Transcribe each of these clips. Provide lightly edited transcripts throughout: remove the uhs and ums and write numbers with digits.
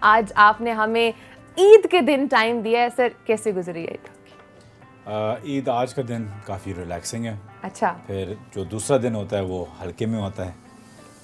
آج آپ نے ہمیں عید کے دن ٹائم دیا ہے. سر کیسے گزری ہے عید؟ آج کا دن کافی ریلیکسنگ ہے. اچھا. پھر جو دوسرا دن ہوتا ہے وہ ہلکے میں ہوتا ہے,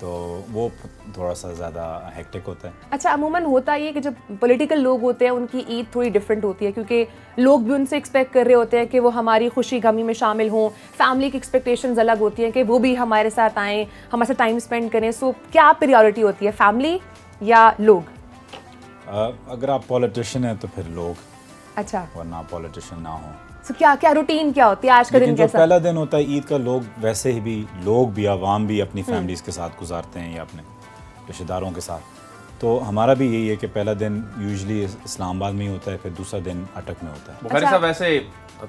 تو وہ تھوڑا سا زیادہ ہیکٹک ہوتا ہے. اچھا, عموماً ہوتا یہ کہ جب پولیٹیکل لوگ ہوتے ہیں ان کی عید تھوڑی ڈفرینٹ ہوتی ہے, کیونکہ لوگ بھی ان سے ایکسپیکٹ کر رہے ہوتے ہیں کہ وہ ہماری خوشی غمی میں شامل ہوں. فیملی کی ایکسپیکٹیشنز الگ ہوتی ہیں کہ وہ بھی ہمارے ساتھ آئیں, ہمارے ساتھ ٹائم اسپینڈ کریں. سو کیا پریورٹی ہوتی ہے, فیملی یا لوگ؟ اگر آپ پولیٹیشین ہیں تو پھر لوگ, اچھا, ورنہ پولیٹیشین نہ ہوں. سو کیا روٹین کیا ہوتی ہے آج کا دن جو کیسا؟ پہلا دن ہوتا ہے عید کا, لوگ ویسے ہی بھی, لوگ بھی, عوام بھی اپنی فیملیز کے ساتھ گزارتے ہیں یا اپنے رشتہ داروں کے ساتھ. تو ہمارا بھی یہی ہے کہ پہلا دن یوزلی اسلام آباد میں ہی ہوتا ہے, پھر دوسرا دن اٹک میں ہوتا ہے. بخاری صاحب ویسے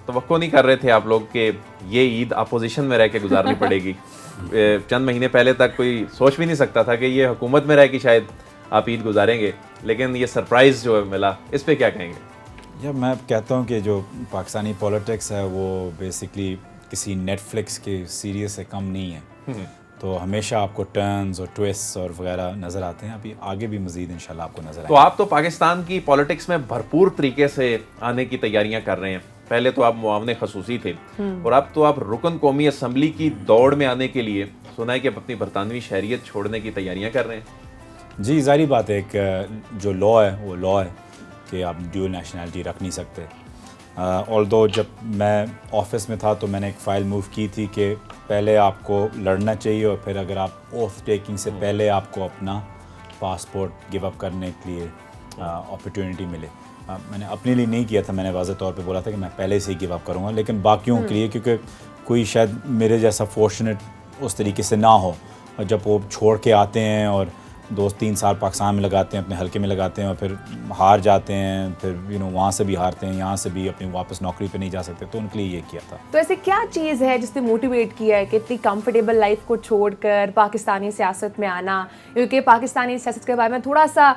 توقع نہیں کر رہے تھے آپ لوگ کہ یہ عید اپوزیشن میں رہ کے گزارنی پڑے گی؟ چند مہینے پہلے تک کوئی سوچ بھی نہیں سکتا تھا کہ یہ حکومت میں رہ کے شاید آپ عید گزاریں گے, لیکن یہ سرپرائز جو ملا, اس پہ کیا کہیں گے؟ یا میں کہتا ہوں کہ جو پاکستانی پولیٹکس ہے وہ بیسکلی کسی نیٹ فلکس کی سیریز سے کم نہیں ہے. تو ہمیشہ آپ کو ٹرنز اور ٹویسٹ اور وغیرہ نظر آتے ہیں. ابھی آگے بھی مزید انشاءاللہ آپ کو نظر آئیں گے. تو آپ تو پاکستان کی پولیٹکس میں بھرپور طریقے سے آنے کی تیاریاں کر رہے ہیں. پہلے تو آپ معاون خصوصی تھے اور اب تو آپ رکن قومی اسمبلی کی دوڑ میں آنے کے لیے سنا ہے کہ اپنی برطانوی شہریت چھوڑنے کی تیاریاں کر رہے ہیں. جی ظاہری بات ہے, ایک جو لا ہے وہ لا ہے کہ آپ ڈیول نیشنلٹی رکھ نہیں سکتے. آلدو جب میں آفس میں تھا تو میں نے ایک فائل موو کی تھی کہ پہلے آپ کو لڑنا چاہیے اور پھر اگر آپ اوتھ ٹیکنگ سے پہلے آپ کو اپنا پاسپورٹ گیو اپ کرنے کے لیے اپرچونیٹی ملے. میں نے اپنے لیے نہیں کیا تھا, میں نے واضح طور پہ بولا تھا کہ میں پہلے سے ہی گیو اپ کروں گا, لیکن باقیوں کے لیے, کیونکہ کوئی شاید میرے جیسا فارچونیٹ اس طریقے سے نہ ہو, اور جب وہ چھوڑ کے آتے ہیں اور 2-3 سال پاکستان میں لگاتے ہیں, اپنے حلقے میں لگاتے ہیں, اور پھر ہار جاتے ہیں, پھر وہاں سے بھی ہارتے ہیں, یہاں سے بھی اپنی واپس نوکری پہ نہیں جا سکتے, تو ان کے لیے یہ کیا تھا. تو ایسے کیا چیز ہے جس نے موٹیویٹ کیا ہے کہ اتنی کمفرٹیبل لائف کو چھوڑ کر پاکستانی سیاست میں آنا؟ کیونکہ پاکستانی سیاست کے بارے میں تھوڑا سا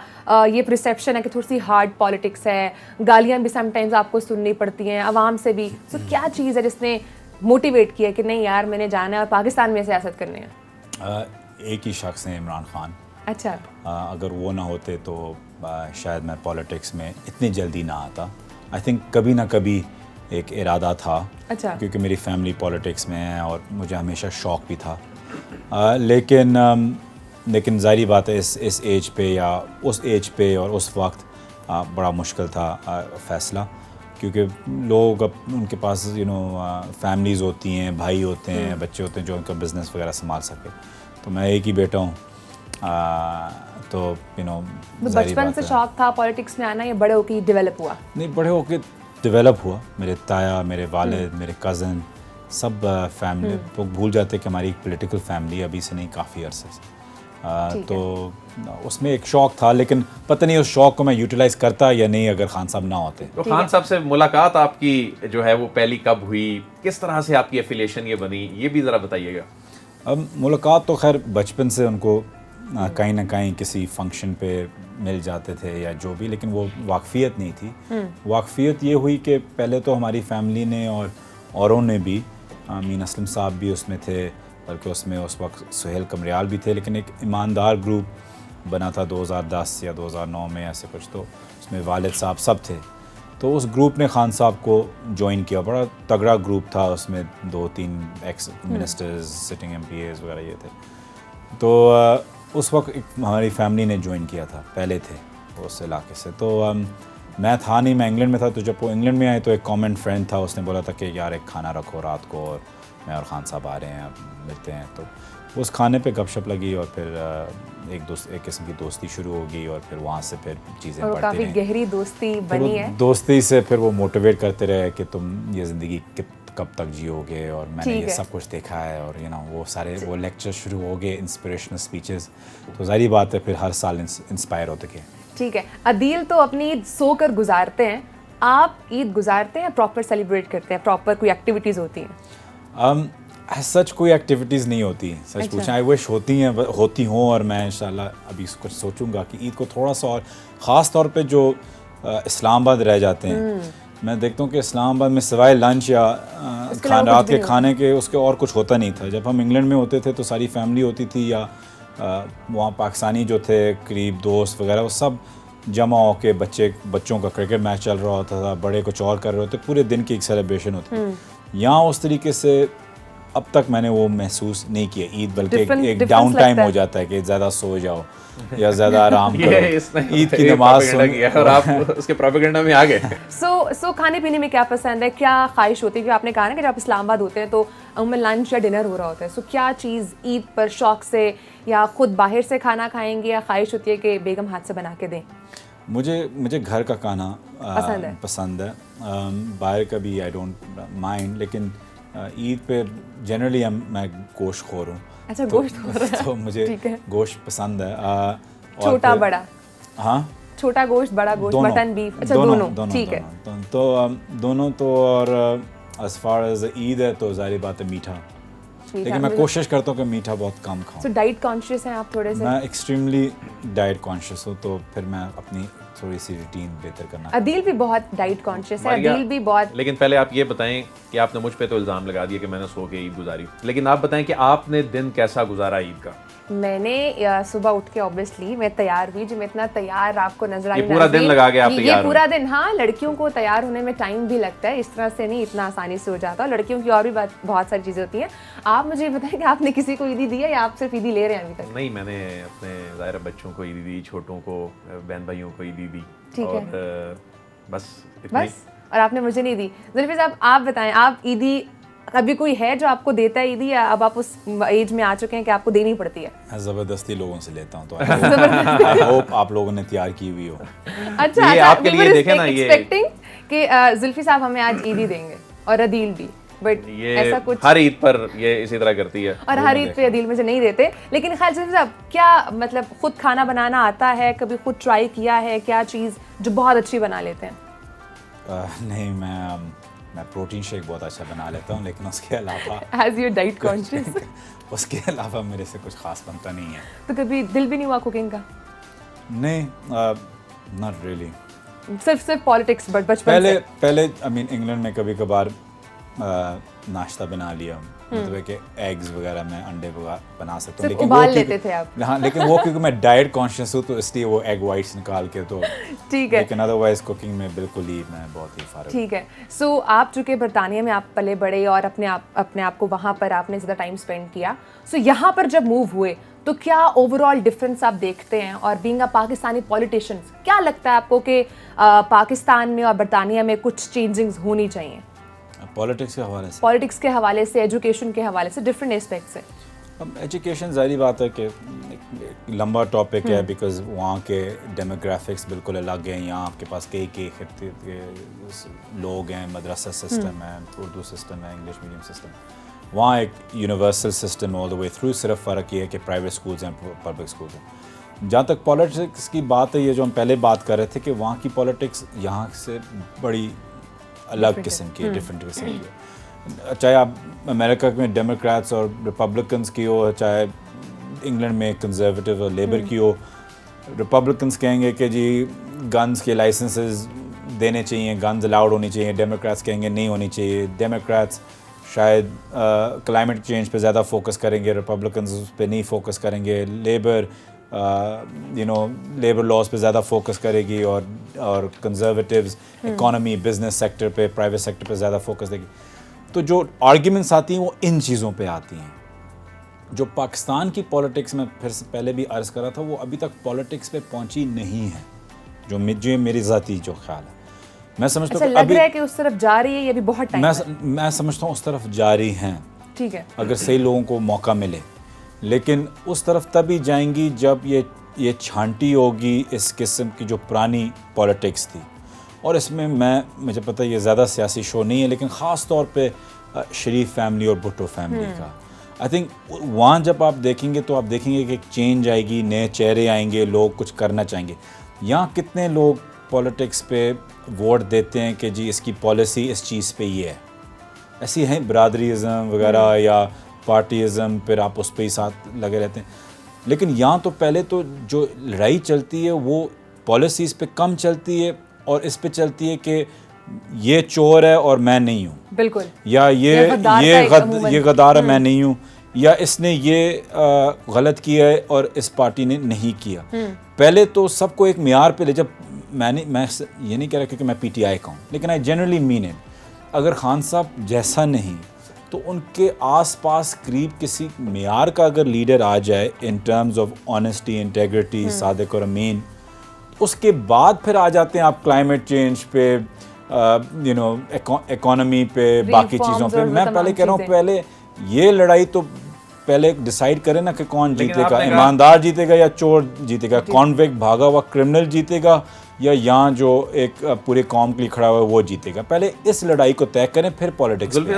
یہ پرسیپشن ہے کہ تھوڑی سی ہارڈ پالیٹکس ہے, گالیاں بھی سم ٹائمز آپ کو سننی پڑتی ہیں عوام سے بھی. تو کیا چیز ہے جس نے موٹیویٹ کیا کہ نہیں یار میں نے جانا ہے اور پاکستان میں سیاست کرنی ہے؟ ایک ہی شخص ہیں, عمران خان. اچھا. اگر وہ نہ ہوتے تو شاید میں پولیٹکس میں اتنی جلدی نہ آتا. آئی تھنک کبھی نہ کبھی ایک ارادہ تھا, اچھا, کیونکہ میری فیملی پولیٹکس میں ہے اور مجھے ہمیشہ شوق بھی تھا. لیکن ظاہری بات ہے اس ایج پہ یا اس ایج پہ اور اس وقت بڑا مشکل تھا فیصلہ, کیونکہ لوگ ان کے پاس فیملیز ہوتی ہیں, بھائی ہوتے ہیں, بچے ہوتے ہیں جو ان کا بزنس وغیرہ سنبھال سکے. تو میں ایک ہی بیٹا ہوں. تو بچپن سے شوق تھا پولیٹکس میں آنا یا بڑے ہو کے ڈیولپ ہوا؟ نہیں, بڑے ہو کے ڈیولپ ہوا. میرے تایا, میرے والد, میرے کزن, سب فیملی لوگ بھول جاتے کہ ہماری ایک پولیٹیکل فیملی ابھی سے نہیں, کافی عرصے سے. تو اس میں ایک شوق تھا, لیکن پتہ نہیں اس شوق کو میں یوٹیلائز کرتا یا نہیں اگر خان صاحب نہ ہوتے. تو خان صاحب سے ملاقات آپ کی جو ہے وہ پہلی کب ہوئی, کس طرح سے آپ کی ایفیلیشن یہ بنی, یہ بھی ذرا بتائیے گا. اب ملاقات تو خیر بچپن سے ان کو کہیں نہ کہیں کسی فنکشن پہ مل جاتے تھے یا جو بھی, لیکن وہ واقفیت نہیں تھی. واقفیت یہ ہوئی کہ پہلے تو ہماری فیملی نے اور اوروں نے بھی, امین اسلم صاحب بھی اس میں تھے, بلکہ اس میں اس وقت سہیل قمریال بھی تھے, لیکن ایک ایماندار گروپ بنا تھا 2010 یا 2009 میں ایسے کچھ, تو اس میں والد صاحب سب تھے. تو اس گروپ نے خان صاحب کو جوائن کیا, بڑا تگڑا گروپ تھا, اس میں 2-3 ex ministers, sitting M Ps وغیرہ یہ تھے. تو اس وقت ہماری فیملی نے جوائن کیا تھا, پہلے تھے اس علاقے سے. تو میں تھا نہیں, میں انگلینڈ میں تھا. تو جب وہ انگلینڈ میں آئے تو ایک کامن فرینڈ تھا, اس نے بولا تھا کہ یار ایک کھانا رکھو رات کو, اور میں اور خان صاحب آ رہے ہیں, ملتے ہیں. تو اس کھانے پہ گپ شپ لگی اور پھر ایک قسم کی دوستی شروع ہوگی, اور پھر وہاں سے پھر چیزیں بڑھتی رہیں. کافی گہری دوستی بنی ہے. دوستی سے پھر وہ موٹیویٹ کرتے رہے کہ تم یہ زندگی کب تک جیو گے, اور میں نے یہ سب کچھ دیکھا ہے, اور وہ سارے وہ لیکچر شروع ہو گئے, انسپریشنل اسپیچز. تو ظاہری بات ہے پھر ہر سال انسپائر ہوتے گئے. ٹھیک ہے. عدیل تو اپنی عید سو کر گزارتے ہیں, آپ عید گزارتے ہیں پراپر سیلیبریٹ کرتے ہیں, پراپر کوئی ایکٹیویٹیز ہوتی ہیں؟ سچ کوئی ایکٹیویٹیز نہیں ہوتی, سچ پوچھیں. آئی وش ہوتی ہوں, اور میں انشاءاللہ ابھی کچھ سوچوں گا کہ عید کو تھوڑا سا, اور خاص طور پہ جو اسلام آباد رہ جاتے ہیں, میں دیکھتا ہوں کہ اسلام آباد میں سوائے لنچ یا رات کے کھانے کے اس کے اور کچھ ہوتا نہیں تھا. جب ہم انگلینڈ میں ہوتے تھے تو ساری فیملی ہوتی تھی, یا وہاں پاکستانی جو تھے قریب دوست وغیرہ, وہ سب جمع ہو کے بچوں کا کرکٹ میچ چل رہا ہوتا تھا, بڑے کچھ اور کر رہے ہوتے, پورے دن کی ایک سیلیبریشن ہوتی ہے. یہاں اس طریقے سے اب تک میں نے وہ محسوس نہیں کیا عید, بلکہ ایک ڈاؤن ٹائم ہو جاتا ہے کہ زیادہ سو جاؤ یا زیادہ آرام کرو, عید کی نماز سن, اور آپ اس کے پروپیگنڈا میں آ گئے. سو کھانے پینے میں کیا پسند ہے, کیا خواہش ہوتی ہے؟ کہ آپ نے کہا نا کہ جب آپ اسلام آباد ہوتے ہیں تو عموماً لنچ یا ڈنر ہو رہا ہوتا ہے, سو کیا چیز عید پر شوق سے یا خود باہر سے کھانا کھائیں گے یا خواہش ہوتی ہے کہ بیگم ہاتھ سے بنا کے دیں؟ مجھے گھر کا کھانا پسند ہے, باہر کا بھی آئی ڈونٹ مائنڈ, لیکن عید پہ جنرلی میں گوشت خور ہوں. اچھا, گوشت تو مجھے گوشت پسند ہے. چھوٹا بڑا؟ ہاں, چھوٹا گوشت, بڑا گوشت, مٹن, بیف؟ اچھا, دونوں. ٹھیک ہے. تو دونوں تو, اور as far as عید ہے تو ظاہر بات ہے میٹھا, لیکن میں کوشش کرتا ہوں کہ میٹھا بہت کم کھاؤں. سو ڈائٹ کانشیس ہیں آپ تھوڑے سے؟ میں ایکسٹریملی ڈائٹ کانشیس ہوں, تو پھر میں اپنی تھوڑی سی روٹین بہتر کرنا. عدیل بھی بہت ڈائٹ کانشیس ہے, عدیل بھی بہت. لیکن پہلے آپ یہ بتائیں کہ آپ نے مجھ پہ تو الزام لگا دیا کہ میں نے سو کے عید گزاری, لیکن آپ بتائیں کہ آپ نے دن کیسا گزارا عید کا؟ میں نے صبح اٹھ کے اوبیسلی میں تیار ہوئی, جو میں اتنا تیار آپ کو نظر آئی, یہ پورا دن لگا کے آپ تیار یہ پورا دن. ہاں, لڑکیوں کو تیار ہونے میں ٹائم بھی لگتا ہے, اس طرح سے نہیں اتنا آسانی سے ہو جاتا, لڑکیوں کی اور بھی بہت ساری چیزیں ہوتی ہیں. آپ مجھے بتائیں کہ آپ نے کسی کو عیدی دی ہے یا آپ صرف عیدی لے رہے ہیں ابھی تک؟ نہیں, میں نے اپنے ظاہر بچوں کو عیدی دی, چھوٹوں کو, بہن بھائیوں کو عیدی دی, اور بس. اور آپ نے مجھے نہیں دی. زلفی صاحب آپ بتائیں, آپ عیدی ابھی کوئی ہے جو آپ کو دیتا ہے عیدی, یا اب آپ اس ایج میں آ چکے ہیں کہ آپ کو دینی پڑتی ہے؟ میں زبردستی لوگوں سے لیتا ہوں, تو آئی ہوپ آپ لوگوں نے تیار کی ہوئی ہو. اچھا, یہ آپ کے لیے دیکھیں نا, یہ ایکسپیکٹنگ کہ زلفی صاحب ہمیں آج عیدی دیں گے, اور عدیل بھی, بٹ ایسا کچھ ہر عید پر یہ اسی طرح کرتی ہے, اور ہر عید پہ عدیل مجھے نہیں دیتے. لیکن خیر زلفی صاحب, کیا مطلب خود کھانا بنانا آتا ہے, کبھی خود ٹرائی کیا ہے, کیا چیز جو بہت اچھی بنا لیتے ہیں؟ نہیں, میں پروٹین شیک بہت اچھا بنا لیتا ہوں, لیکن اس کے علاوہ ایز یور ڈائٹ کانشیس اس کے علاوہ میرے سے کچھ خاص بنتا نہیں ہے. تو کبھی دل بھی نہیں ہوا کوکنگ کا؟ نہیں, ناٹ ریئلی. صرف پالیٹکس, بٹ بچپن سے پہلے آئی مین انگلینڈ میں کبھی کبھار ناشتہ بنا لیا, مطلب کہ ایگز وغیرہ میں انڈے بنا سکتا ہوں, لیکن ابال لیتے تھے آپ. ہاں, لیکن وہ کیونکہ میں ڈائٹ کانشیس ہوں تو اس لیے وہ ایگ وائٹس نکال کے, تو ٹھیک ہے, لیکن ادروائز کوکنگ میں بالکل ہی میں بہت ہی فارغ. ٹھیک ہے. سو آپ چونکہ برطانیہ میں آپ پلے بڑے اور اپنے آپ کو وہاں پر آپ نے زیادہ ٹائم اسپینڈ کیا, سو یہاں پر جب موو ہوئے تو کیا اوور آل ڈفرینس آپ دیکھتے ہیں؟ اور بینگ اے پاکستانی پولیٹیشینس, کیا لگتا ہے آپ کو کہ پاکستان میں اور برطانیہ میں کچھ چینجنگز ہونی چاہیے پالیٹکس کے حوالے سے؟ پالیٹکس کے حوالے سے, ایجوکیشن کے حوالے سے, ڈفرینٹ اسپیکٹ سے. اب ایجوکیشن ظاہری بات ہے کہ لمبا ٹاپک ہے, بیکاز وہاں کے ڈیموگرافکس بالکل الگ ہیں. یہاں آپ کے پاس کئی خطے کے لوگ ہیں, مدرسہ سسٹم ہے, اردو سسٹم ہے, انگلش میڈیم سسٹم. وہاں ایک یونیورسل سسٹم آل دا وے تھرو, صرف فرق یہ ہے کہ پرائیویٹ اسکولز ہیں, پبلک اسکولز ہیں. جہاں تک پالیٹکس کی بات ہے, یہ جو ہم پہلے بات کر رہے تھے کہ وہاں کی پالیٹکس یہاں سے بڑی الگ قسم کی, ڈفرینٹ قسم کی ہے. چاہے آپ امریکہ میں ڈیموکریٹس اور ریپبلکنس کی ہو, چاہے انگلینڈ میں کنزرویٹو اور لیبر کی ہو. ریپبلکنس کہیں گے کہ جی گنز کے لائسنسز دینے چاہیے, گنز الاؤڈ ہونی چاہیے. ڈیموکریٹس کہیں گے نہیں ہونی چاہیے. ڈیموکریٹس شاید کلائمیٹ چینج پہ زیادہ فوکس کریں گے, ریپبلکنز اس پہ نہیں فوکس کریں گے. لیبر لیبر لاز پہ زیادہ فوکس کرے گی, اور کنزرویٹیوز اکانومی, بزنس سیکٹر پہ, پرائیویٹ سیکٹر پہ زیادہ فوکس دے گی. تو جو آرگیومنٹس آتی ہیں وہ ان چیزوں پہ آتی ہیں. جو پاکستان کی پالیٹکس میں پھر سے پہلے بھی عرض کرا تھا, وہ ابھی تک پالیٹکس پہ پہنچی نہیں ہے, جو میری ذاتی جو خیال ہے. میں سمجھتا ہوں لگ رہا ہے کہ اس طرف جا رہی ہے, یہ بھی بہت ٹائم ہے. میں سمجھتا ہوں اس طرف جاری ہیں, ٹھیک ہے, اگر صحیح لوگوں کو موقع ملے. لیکن اس طرف تبھی جائیں گی جب یہ چھانٹی ہوگی اس قسم کی جو پرانی پالیٹکس تھی. اور اس میں مجھے پتہ یہ زیادہ سیاسی شو نہیں ہے, لیکن خاص طور پہ شریف فیملی اور بھٹو فیملی کا. آئی تھنک وہاں جب آپ دیکھیں گے تو آپ دیکھیں گے کہ ایک چینج آئے گی, نئے چہرے آئیں گے, لوگ کچھ کرنا چاہیں گے. یہاں کتنے لوگ پالیٹکس پہ ووٹ دیتے ہیں کہ جی اس کی پالیسی اس چیز پہ یہ ہے, ایسی ہیں برادری ازم وغیرہ یا پارٹی ازم, پھر آپ اس پہ ہی ساتھ لگے رہتے ہیں. لیکن یہاں تو پہلے تو جو لڑائی چلتی ہے وہ پالیسیز پہ کم چلتی ہے, اور اس پہ چلتی ہے کہ یہ چور ہے اور میں نہیں ہوں, بالکل, یا یہ غدار ہے میں نہیں ہوں, یا اس نے یہ غلط کیا ہے اور اس پارٹی نے نہیں کیا. پہلے تو سب کو ایک معیار پہ لے. جب میں یہ نہیں کہہ رہا کہ میں پی ٹی آئی کا ہوں, لیکن آئی جنرلی مین اٹ, اگر خان صاحب جیسا نہیں تو ان کے آس پاس قریب کسی معیار کا اگر لیڈر آ جائے in terms of honesty, integrity, صادق اور امین, اس کے بعد پھر آ جاتے ہیں آپ کلائمیٹ چینج پہ, اکانومی پہ, باقی چیزوں پہ. میں پہلے کہہ رہا ہوں پہلے یہ لڑائی تو پہلے ڈیسائیڈ کرے نا کہ کون جیتے گا, ایماندار جیتے گا یا چور جیتے گا, کانویکٹ بھاگا ہوا کرمنل جیتے گا یا یہاں جو ایک پورے قوم کے لیے کھڑا ہوا ہے وہ جیتے گا. پہلے اس لڑائی کو طے کریں, پھر پالیٹکس.